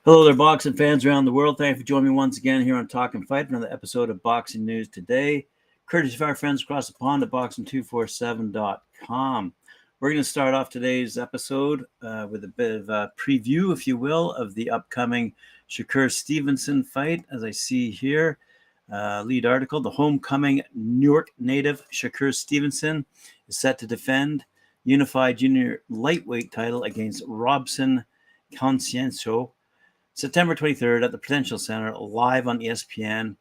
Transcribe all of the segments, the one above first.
Hello there, boxing fans around the world. Thank you for joining me once again here on Talkin Fight for another episode of Boxing News Today, courtesy of our friends across the pond at boxing247.com. We're going to start off today's episode with a bit of a preview, if you will, of the upcoming Shakur Stevenson fight. As I see here, lead article, the homecoming Newark native Shakur Stevenson is set to defend Unify Junior Lightweight title against Robson Consciencio September 23rd at the Prudential Center, live on ESPN.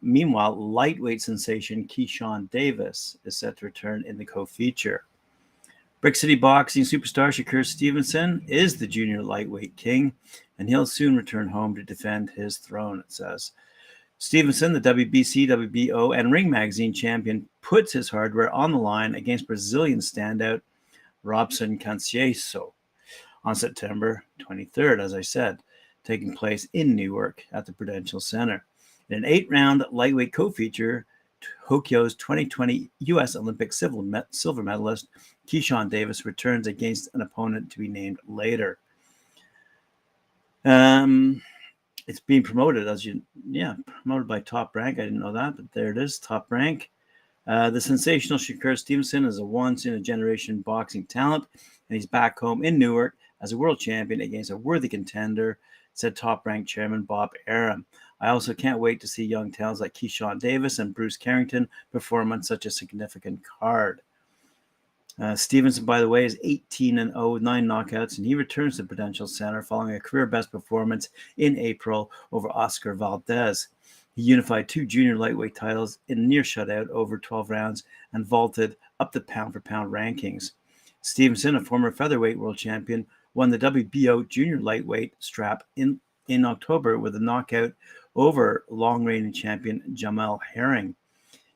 Meanwhile, lightweight sensation Keyshawn Davis is set to return in the co-feature. Brick City boxing superstar Shakur Stevenson is the junior lightweight king, and he'll soon return home to defend his throne, it says. Stevenson, the WBC, WBO, and Ring Magazine champion, puts his hardware on the line against Brazilian standout Robson Consciencio on September 23rd, as I said, taking place in Newark at the Prudential Center. In an 8-round lightweight co-feature, Tokyo's 2020 U.S. Olympic silver medalist Keyshawn Davis returns against an opponent to be named later. It's being promoted promoted by Top Rank. I didn't know that, but there it is, Top Rank. The sensational Shakur Stevenson is a once-in-a-generation boxing talent, and he's back home in Newark as a world champion against a worthy contender, said Top Rank chairman Bob Arum. I also can't wait to see young talents like Keyshawn Davis and Bruce Carrington perform on such a significant card. Stevenson, by the way, is 18-0 with 9 knockouts, and he returns to Prudential Center following a career-best performance in April over Oscar Valdez. He unified 2 junior lightweight titles in a near shutout over 12 rounds and vaulted up the pound-for-pound rankings. Stevenson, a former featherweight world champion, won the WBO junior lightweight strap in October with a knockout over long-reigning champion Jamel Herring.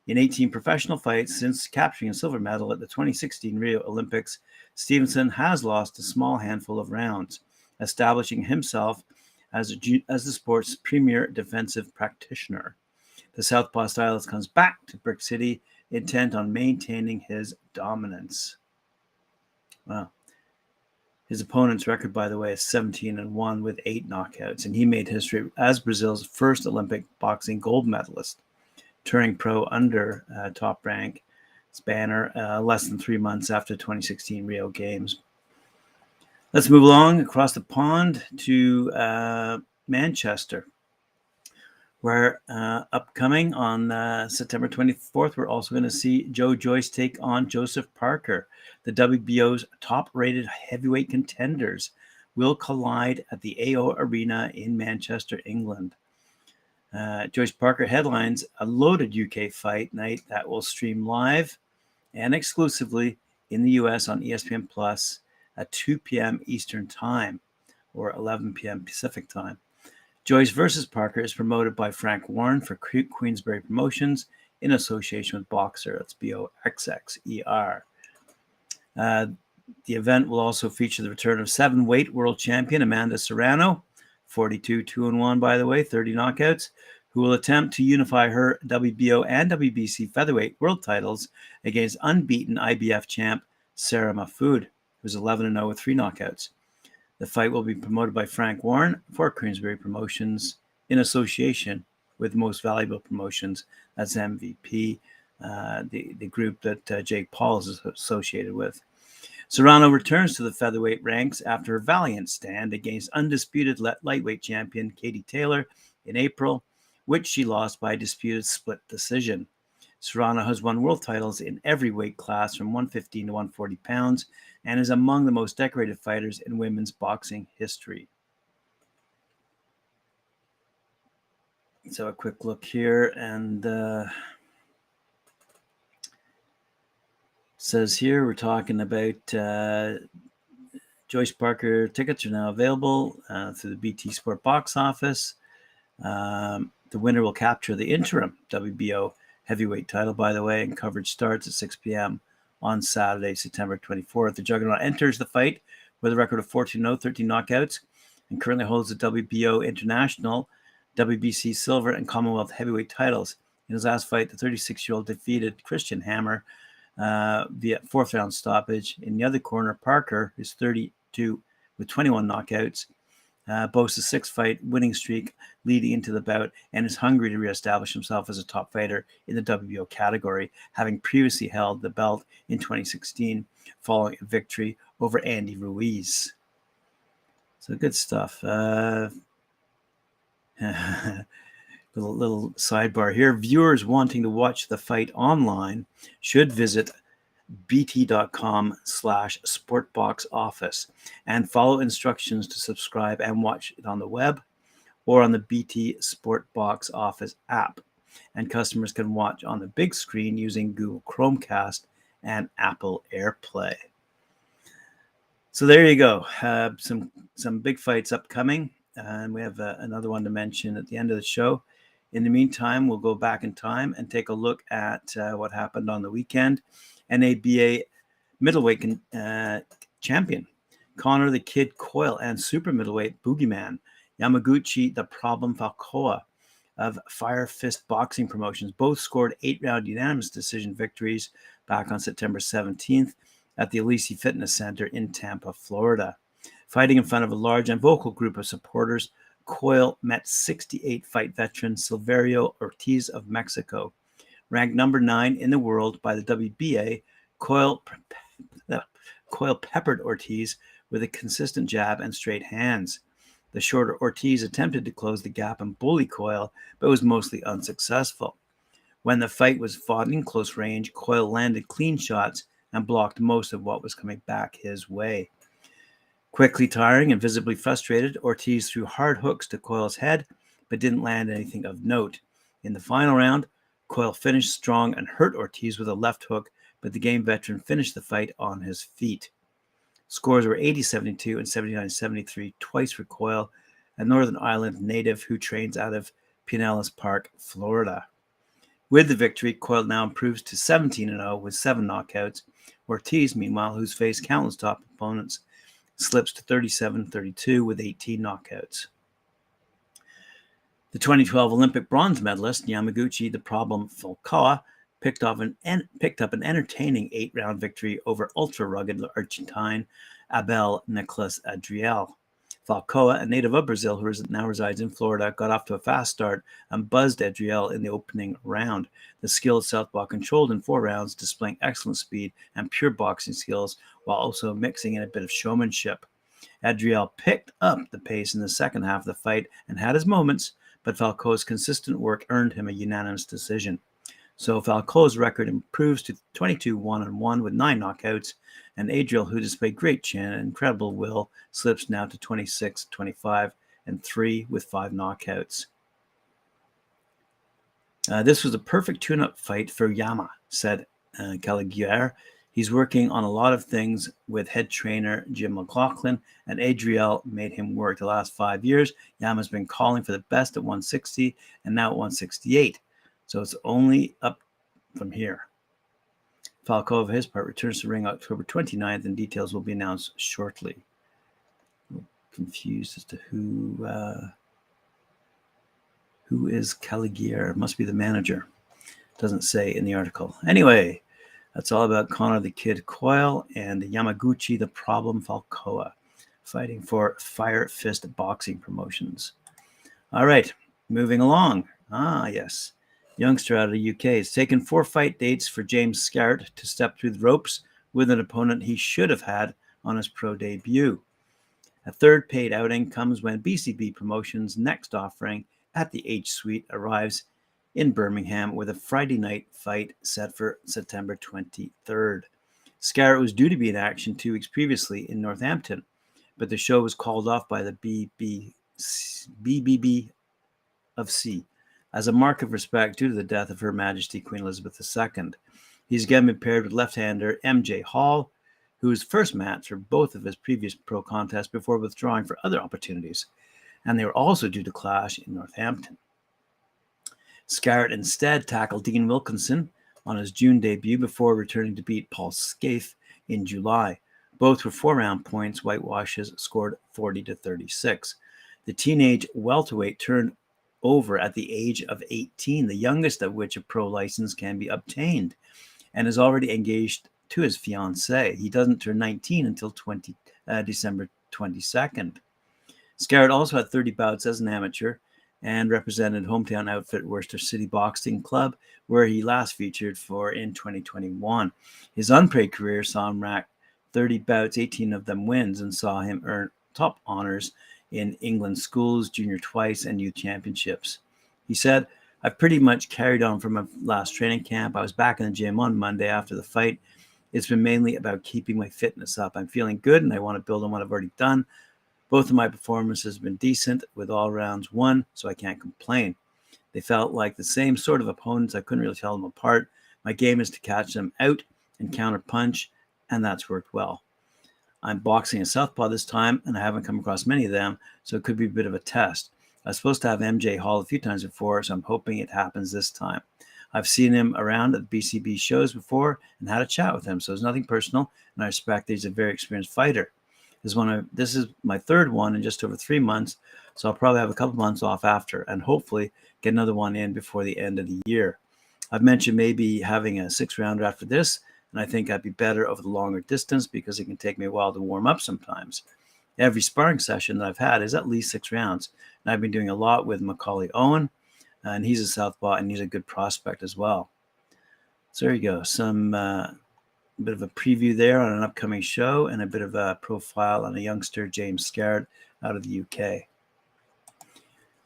In 18 professional fights since capturing a silver medal at the 2016 Rio Olympics, Stevenson has lost a small handful of rounds, establishing himself as the sport's premier defensive practitioner. The Southpaw stylist comes back to Brick City, intent on maintaining his dominance. Wow. His opponent's record, by the way, is 17-1 with 8 knockouts, and he made history as Brazil's first Olympic boxing gold medalist, turning pro under Top Rank banner less than 3 months after the 2016 Rio Games. Let's move along across the pond to Manchester, where upcoming on September 24th, we're also going to see Joyce take on Joseph Parker. The WBO's top-rated heavyweight contenders will collide at the AO Arena in Manchester, England. Joyce Parker headlines a loaded UK fight night that will stream live and exclusively in the US on ESPN Plus at 2 p.m. Eastern Time or 11 p.m. Pacific Time. Joyce versus Parker is promoted by Frank Warren for Queensberry Promotions in association with Boxer. That's BOXXER. The event will also feature the return of 7-weight world champion Amanda Serrano, 42-2-1, by the way, 30 knockouts, who will attempt to unify her WBO and WBC featherweight world titles against unbeaten IBF champ Sarah Mahfoud, who's 11-0 with 3 knockouts. The fight will be promoted by Frank Warren for Queensberry Promotions in association with Most Valuable Promotions. That's MVP, the group that Jake Paul is associated with. Serrano returns to the featherweight ranks after a valiant stand against undisputed lightweight champion Katie Taylor in April, which she lost by a disputed split decision. Serrano has won world titles in every weight class from 115 to 140 pounds and is among the most decorated fighters in women's boxing history. So a quick look here, and says here we're talking about Joyce Parker tickets are now available through the BT Sport box office. The winner will capture the interim WBO heavyweight title, by the way, and coverage starts at 6 p.m. on Saturday, September 24th. The Juggernaut enters the fight with a record of 14-0, 13 knockouts, and currently holds the WBO International, WBC Silver, and Commonwealth heavyweight titles. In his last fight, the 36-year-old defeated Christian Hammer via fourth-round stoppage. In the other corner, Parker, who's 32 with 21 knockouts, boasts a 6-fight winning streak leading into the bout and is hungry to reestablish himself as a top fighter in the WBO category, having previously held the belt in 2016 following a victory over Andy Ruiz. So good stuff. Little sidebar here. Viewers wanting to watch the fight online should visit bt.com/sportboxoffice and follow instructions to subscribe and watch it on the web or on the BT Sport Box Office app. And customers can watch on the big screen using Google Chromecast and Apple AirPlay. So there you go. Some big fights upcoming, and we have another one to mention at the end of the show. In the meantime, we'll go back in time and take a look at what happened on the weekend. NABA middleweight champion Connor the Kid Coyle and super middleweight boogeyman Yamaguchi the Problem Falcoa of Fire Fist Boxing Promotions both scored 8-round unanimous decision victories back on September 17th at the Elise Fitness Center in Tampa, Florida. Fighting in front of a large and vocal group of supporters, Coyle met 68-fight veteran Silverio Ortiz of Mexico. Ranked number 9 in the world by the WBA, Coyle peppered Ortiz with a consistent jab and straight hands. The shorter Ortiz attempted to close the gap and bully Coyle, but was mostly unsuccessful. When the fight was fought in close range, Coyle landed clean shots and blocked most of what was coming back his way. Quickly tiring and visibly frustrated, Ortiz threw hard hooks to Coyle's head, but didn't land anything of note. In the final round, Coyle finished strong and hurt Ortiz with a left hook, but the game veteran finished the fight on his feet. Scores were 80-72 and 79-73 twice for Coyle, a Northern Ireland native who trains out of Pinellas Park, Florida. With the victory, Coyle now improves to 17-0 with 7 knockouts. Ortiz, meanwhile, who's faced countless top opponents, slips to 37-32 with 18 knockouts. The 2012 Olympic bronze medalist Yamaguchi the Problem Falcoa picked up an entertaining 8-round victory over ultra-rugged Argentine Abel Nicolas Adriel. Falcoa, a native of Brazil who now resides in Florida, got off to a fast start and buzzed Adriel in the opening round. The skilled southpaw controlled in 4 rounds, displaying excellent speed and pure boxing skills while also mixing in a bit of showmanship. Adriel picked up the pace in the second half of the fight and had his moments, but Falcoa's consistent work earned him a unanimous decision. So Falcoa's record improves to 22-1-1 with 9 knockouts, and Adriel, who displayed great chin and incredible will, slips now to 26-25-3 with 5 knockouts. This was a perfect tune-up fight for Yama, said Caligier. He's working on a lot of things with head trainer Jim McLaughlin, and Adriel made him work the last 5 years. Yama's been calling for the best at 160 and now at 168. So it's only up from here. Falcoa, for his part, returns to the ring October 29th, and details will be announced shortly. I'm confused as to who is Caligier. Must be the manager. Doesn't say in the article. Anyway, that's all about Connor the Kid Coyle and Yamaguchi the Problem Falcoa, fighting for Fire Fist Boxing Promotions. All right, moving along. Yes. Youngster out of the UK has taken 4 fight dates for James Scarrott to step through the ropes with an opponent he should have had on his pro debut. A third paid outing comes when BCB Promotions' next offering at the H Suite arrives in Birmingham with a Friday night fight set for September 23rd. Scarrott was due to be in action 2 weeks previously in Northampton, but the show was called off by the BBB of C as a mark of respect due to the death of Her Majesty Queen Elizabeth II. He's again been paired with left-hander MJ Hall, who was first match for both of his previous pro contests before withdrawing for other opportunities, and they were also due to clash in Northampton. Scarrott instead tackled Dean Wilkinson on his June debut before returning to beat Paul Scaife in July. Both were 4-round points. Whitewashes scored 40-36. The teenage welterweight turned over at the age of 18, the youngest of which a pro license can be obtained, and is already engaged to his fiancée. He doesn't turn 19 until December 22nd. Scarrott also had 30 bouts as an amateur and represented hometown outfit Worcester City Boxing Club, where he last featured in 2021. His unpaid career saw him rack 30 bouts, 18 of them wins, and saw him earn top honors in England schools, junior twice, and youth championships. He said, "I've pretty much carried on from my last training camp. I was back in the gym on Monday after the fight. It's been mainly about keeping my fitness up. I'm feeling good, and I want to build on what I've already done. Both of my performances have been decent, with all rounds won, so I can't complain. They felt like the same sort of opponents. I couldn't really tell them apart. My game is to catch them out and counter punch, and that's worked well. I'm boxing a southpaw this time, and I haven't come across many of them, so it could be a bit of a test. I was supposed to have MJ Hall a few times before, so I'm hoping it happens this time. I've seen him around at the BCB shows before and had a chat with him, so it's nothing personal, and I respect that he's a very experienced fighter. This is my third one in just over 3 months, so I'll probably have a couple months off after and hopefully get another one in before the end of the year. I've mentioned maybe having a 6-rounder after this, and I think I'd be better over the longer distance because it can take me a while to warm up sometimes. Every sparring session that I've had is at least 6 rounds, and I've been doing a lot with Macaulay Owen, and he's a southpaw, and he's a good prospect as well." So there you go. Some bit of a preview there on an upcoming show and a bit of a profile on a youngster, James Skart, out of the UK.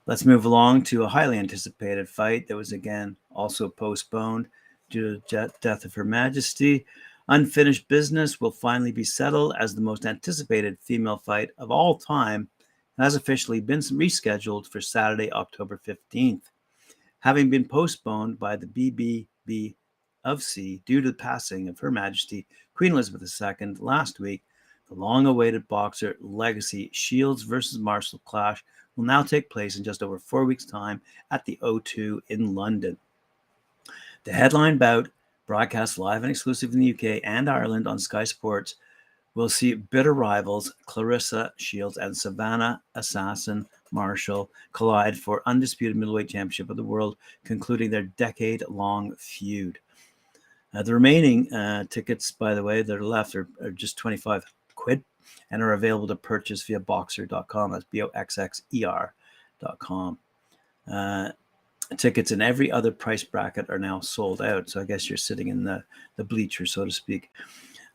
Let's move along to a highly anticipated fight that was again also postponed due to the death of Her Majesty. Unfinished business will finally be settled as the most anticipated female fight of all time has officially been rescheduled for Saturday, October 15th. Having been postponed by the BBB of C due to the passing of Her Majesty Queen Elizabeth II last week, the long-awaited boxer legacy Shields versus Marshall clash will now take place in just over 4 weeks' time at the O2 in London. The headline bout, broadcast live and exclusive in the UK and Ireland on Sky Sports, will see bitter rivals Clarissa Shields and Savannah Assassin Marshall collide for undisputed middleweight championship of the world, concluding their decade-long feud. The remaining tickets, by the way, that are left are just 25 quid and are available to purchase via boxer.com. That's BOXXER.com. Tickets in every other price bracket are now sold out. So I guess you're sitting in the bleacher, so to speak.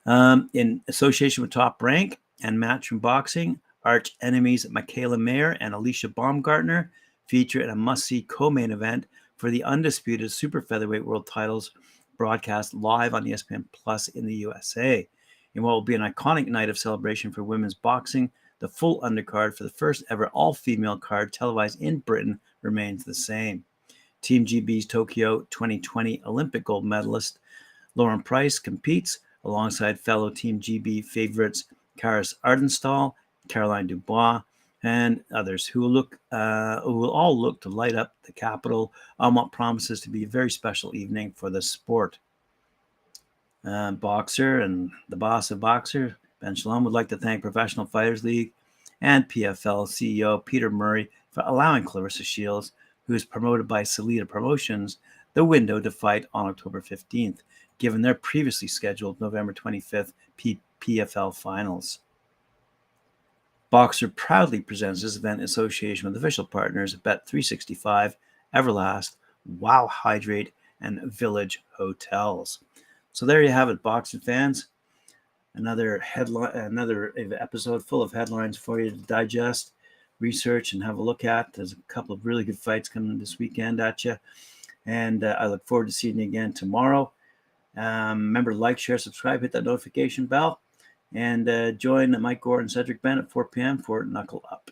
In association with Top Rank and Matchroom Boxing, arch enemies Michaela Mayer and Alicia Baumgartner feature in a must-see co-main event for the undisputed super featherweight world titles, broadcast live on ESPN Plus in the USA. In what will be an iconic night of celebration for women's boxing, the full undercard for the first ever all-female card televised in Britain remains the same. Team GB's Tokyo 2020 Olympic gold medalist Lauren Price competes alongside fellow Team GB favorites Karis Ardenstall, Caroline Dubois, and others who will all look to light up the capital on what promises to be a very special evening for the sport. Boxer and the boss of Boxer, Ben Shalom, would like to thank Professional Fighters League and PFL CEO Peter Murray for allowing Clarissa Shields, who is promoted by Salida Promotions, the window to fight on October 15th, given their previously scheduled November 25th PFL finals. Boxer proudly presents this event in association with official partners Bet365, Everlast, Wow Hydrate, and Village Hotels. So there you have it, boxing fans. Another episode full of headlines for you to digest, research, and have a look at. There's a couple of really good fights coming this weekend at you, and I look forward to seeing you again tomorrow. Remember to like, share, subscribe, hit that notification bell, and join Mike Gore and Cedric Bennett at 4 p.m. for Knuckle Up.